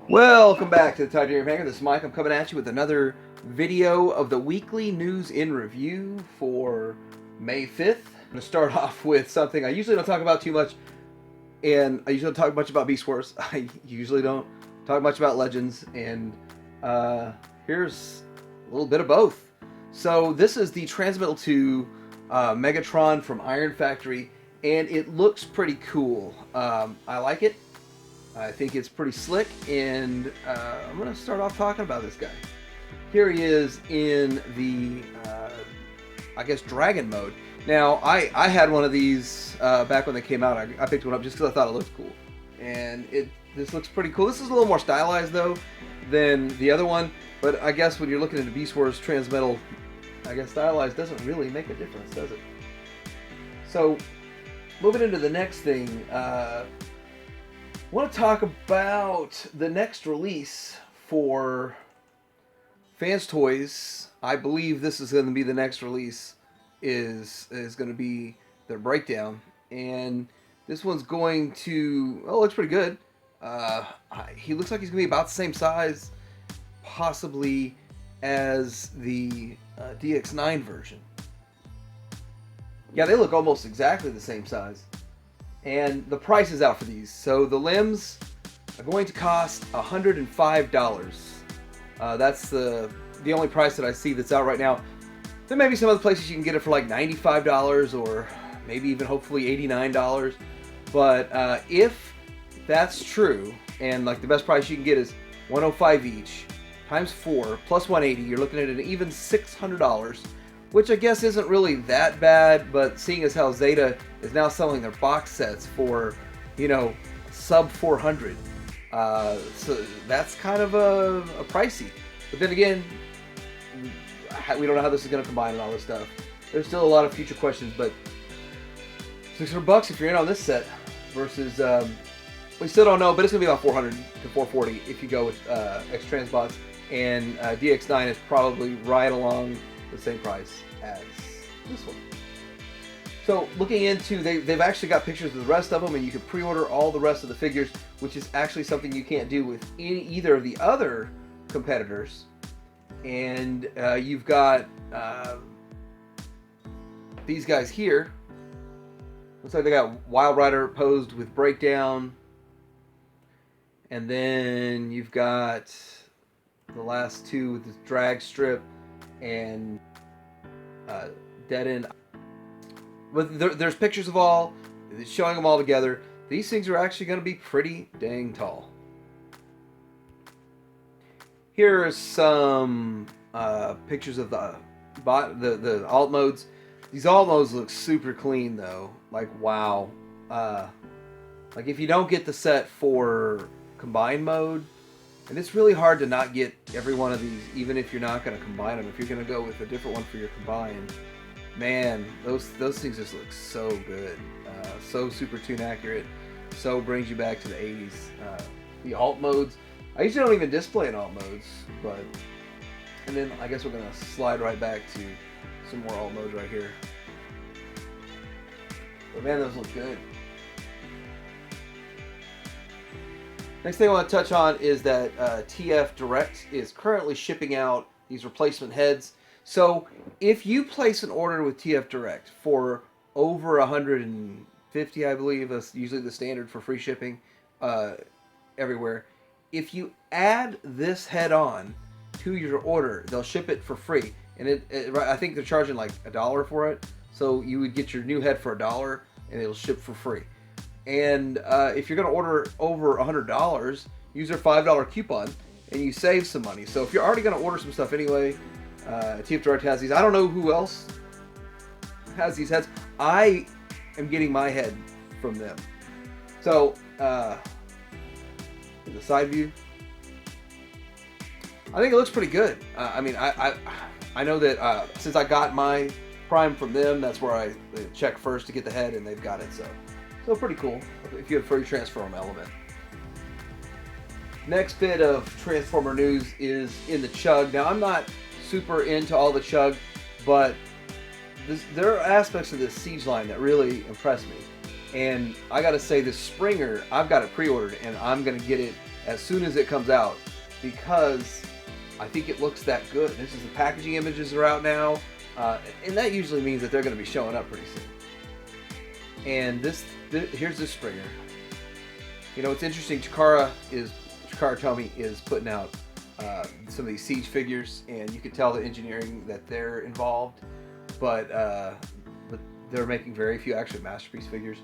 Welcome back to the Titanium Hanger. This is Mike. I'm coming at you with another video of the weekly news in review for May 5th. I'm going to start off with something I usually don't talk about too much, and I usually don't talk much about Beast Wars. I usually don't talk much about Legends, and here's a little bit of both. So this is the Transmetal 2 Megatron from Iron Factory, and it looks pretty cool. I like it. I think it's pretty slick, and I'm going to start off talking about this guy. Here he is in the, I guess, Dragon mode. Now, I had one of these back when they came out. I picked one up just because I thought it looked cool. And this looks pretty cool. This is a little more stylized, though, than the other one. But I guess when you're looking into Beast Wars Transmetal, I guess stylized doesn't really make a difference, does it? So, moving into the next thing, I want to talk about the next release for Fans Toys. I believe this is going to be the next release. Is going to be their breakdown, and this one's going to. Oh, looks pretty good. He looks like he's going to be about the same size, possibly, as the DX9 version. Yeah, they look almost exactly the same size. And the price is out for these. So the limbs are going to cost $105. That's the only price that I see that's out right now. There may be some other places you can get it for like $95 or maybe even hopefully $89. But if that's true, and like the best price you can get is $105 each, times 4 plus $180, you're looking at an even $600. Which I guess isn't really that bad, but seeing as how Zeta is now selling their box sets for, sub 400, so that's kind of a pricey. But then again, we don't know how this is going to combine and all this stuff. There's still a lot of future questions, but $600 if you're in on this set versus, we still don't know, but it's going to be about 400 to 440 if you go with X-Transbots, and DX9 is probably right along the same price as this one. So looking into, they've actually got pictures of the rest of them, and you can pre-order all the rest of the figures, which is actually something you can't do with either of the other competitors. And you've got these guys here. Looks like they got Wild Rider posed with Breakdown, and then you've got the last two with this drag strip and Dead End. But there's pictures of all, showing them all together. These things are actually going to be pretty dang tall. Here are some pictures of the alt modes. These alt modes look super clean though. Like wow. Like if you don't get the set for combined mode, and it's really hard to not get every one of these, even if you're not going to combine them. If you're going to go with a different one for your combined, man, those things just look so good. So super tune accurate. So brings you back to the 80s. The alt modes, I usually don't even display in alt modes, but, and then I guess we're going to slide right back to some more alt modes right here. But man, those look good. Next thing I want to touch on is that TF Direct is currently shipping out these replacement heads. So if you place an order with TF Direct for over 150, I believe, that's usually the standard for free shipping everywhere. If you add this head on to your order, they'll ship it for free. And I think they're charging like $1 for it. So you would get your new head for $1 and it'll ship for free. And if you're going to order over $100, use their $5 coupon, and you save some money. So if you're already going to order some stuff anyway, TF Direct has these. I don't know who else has these heads. I am getting my head from them. So, the side view, I think it looks pretty good. I mean, I know that since I got my Prime from them, that's where I check first to get the head, and they've got it. So pretty cool if you have free Transform element. Next bit of Transformer news is in the Chug. Now I'm not super into all the Chug, but there are aspects of this Siege line that really impress me. And I gotta say, this Springer, I've got it pre-ordered, and I'm gonna get it as soon as it comes out, because I think it looks that good. This is the packaging images are out now, and that usually means that they're going to be showing up pretty soon. And here's this Springer. You know, it's interesting. Chikara Tomy is putting out some of these Siege figures, and you can tell the engineering that they're involved, but they're making very few actually Masterpiece figures.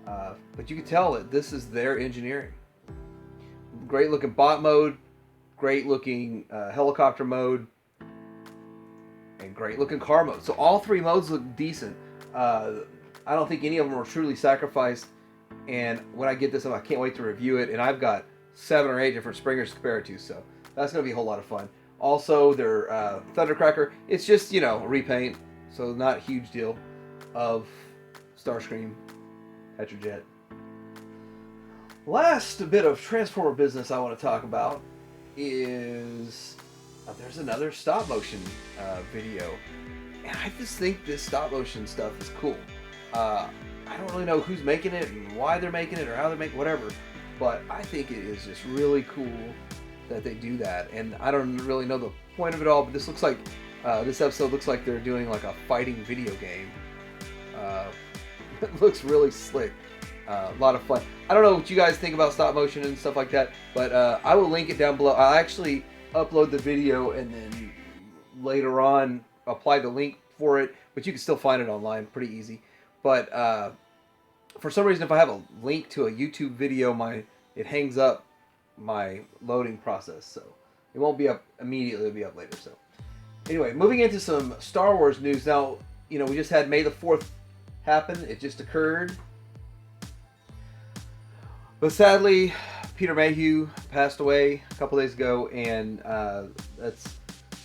But you can tell that this is their engineering. Great looking bot mode, great looking helicopter mode, and great looking car mode. So all three modes look decent. I don't think any of them were truly sacrificed. And when I get this up, I can't wait to review it. And I've got 7 or 8 different Springers to compare it to, so that's going to be a whole lot of fun. Also, their Thundercracker, it's just, you know, a repaint, so not a huge deal, of Starscream Petrojet. Last bit of Transformer business I want to talk about is there's another stop motion video, and I just think this stop motion stuff is cool. I don't really know who's making it and why they're making it or how they're making whatever, but I think it is just really cool that they do that. And I don't really know the point of it all, but this looks like this episode looks like they're doing like a fighting video game. It looks really slick. A lot of fun. I don't know what you guys think about stop motion and stuff like that, but I will link it down below. I'll actually upload the video and then later on apply the link for it, but you can still find it online pretty easy. But for some reason, if I have a link to a YouTube video, it hangs up my loading process, so it won't be up immediately. It'll be up later. So anyway, moving into some Star Wars news now. You know, we just had May the 4th happen. It just occurred. But sadly, Peter Mayhew passed away a couple days ago, and that's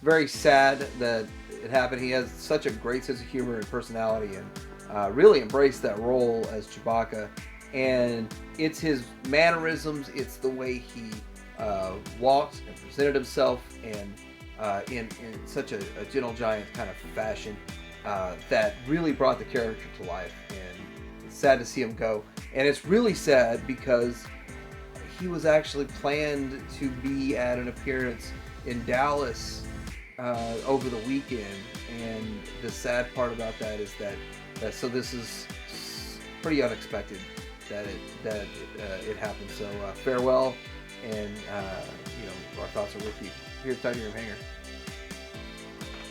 very sad that it happened. He has such a great sense of humor and personality, and really embraced that role as Chewbacca. And it's his mannerisms, it's the way he walked and presented himself, and in such a gentle giant kind of fashion that really brought the character to life. And it's sad to see him go. And it's really sad because he was actually planned to be at an appearance in Dallas over the weekend. And the sad part about that is that so this is pretty unexpected that it happened. So farewell, and you know, our thoughts are with you here at Titanium Hangar.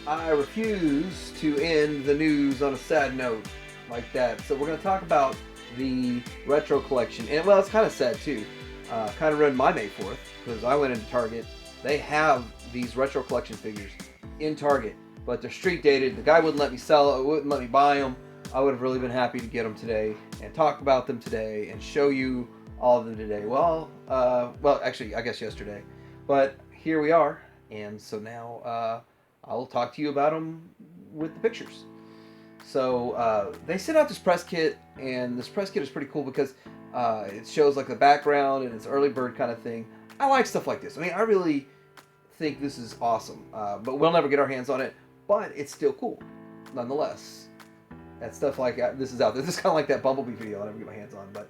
I refuse to end the news on a sad note like that. So we're going to talk about the retro collection, and well, it's kind of sad too. Kind of ruined my May 4th because I went into Target. They have these retro collection figures in Target, but they're street dated. The guy wouldn't let me sell it, wouldn't let me buy them. I would have really been happy to get them today and talk about them today and show you all of them today. Well, actually, I guess yesterday, but here we are, and so now I'll talk to you about them with the pictures. So they sent out this press kit, and this press kit is pretty cool because it shows like the background and it's early bird kind of thing. I like stuff like this. I mean, I really think this is awesome, but we'll never get our hands on it, but it's still cool nonetheless. That stuff like this is out there. This is kind of like that Bumblebee video I'll never get my hands on. But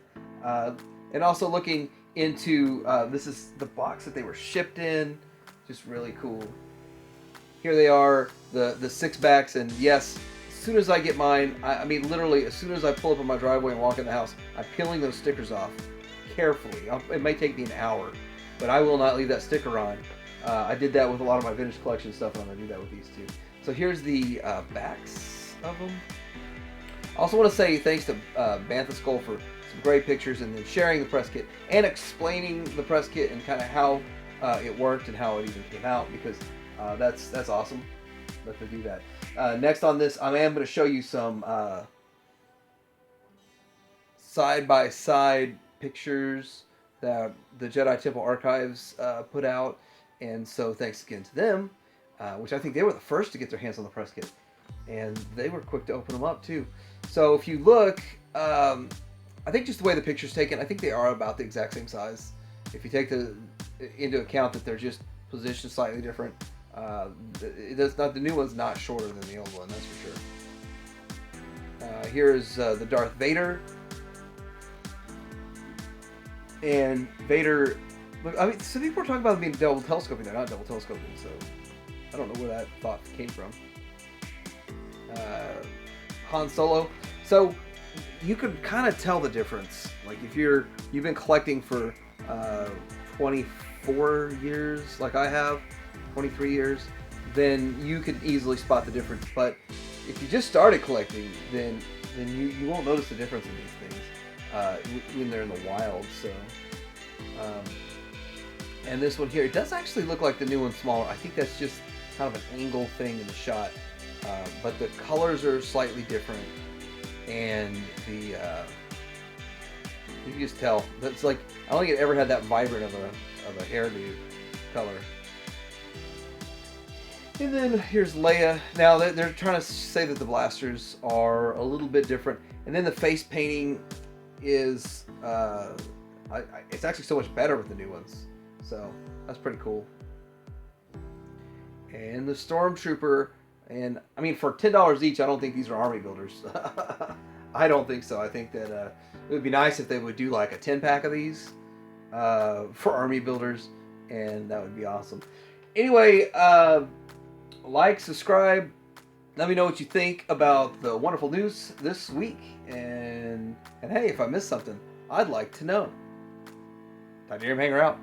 and also looking into this is the box that they were shipped in. Just really cool. Here they are, the 6 backs, and yes, as soon as I get mine, I mean literally as soon as I pull up in my driveway and walk in the house, I'm peeling those stickers off carefully. It may take me an hour, but I will not leave that sticker on. I did that with a lot of my vintage collection stuff, and I'm going to do that with these too. So here's the backs of them. I also want to say thanks to Bantha Skull for some great pictures, and then sharing the press kit and explaining the press kit and kind of how it worked and how it even came out, because that's awesome that they do that. Next on this, I am going to show you some side-by-side pictures that the Jedi Temple Archives put out, and so thanks again to them, which I think they were the first to get their hands on the press kit, and they were quick to open them up too. So if you look, I think just the way the picture's taken, I think they are about the exact same size. If you take into account that they're just positioned slightly different, the new one's not shorter than the old one, that's for sure. Here's the Darth Vader, and Vader Look, I mean, some people are talking about being double telescoping. They're not double telescoping, so I don't know where that thought came from. Han Solo. So you can kind of tell the difference. Like if you've been collecting for 24 years, like I have, 23 years, then you could easily spot the difference. But if you just started collecting, then you won't notice the difference in these things when they're in the wild. So. And this one here, it does actually look like the new one's smaller. I think that's just kind of an angle thing in the shot. But the colors are slightly different. And you can just tell. That's like, I don't think it ever had that vibrant of a hairdo color. And then here's Leia. Now they're trying to say that the blasters are a little bit different. And then the face painting is, it's actually so much better with the new ones. So that's pretty cool. And the Stormtrooper, and I mean for $10 each, I don't think these are army builders. I don't think so. I think that it would be nice if they would do like a 10-pack of these for army builders, and that would be awesome. Anyway, like, subscribe. Let me know what you think about the wonderful news this week, and hey, if I missed something, I'd like to know. Titanium Hanger out.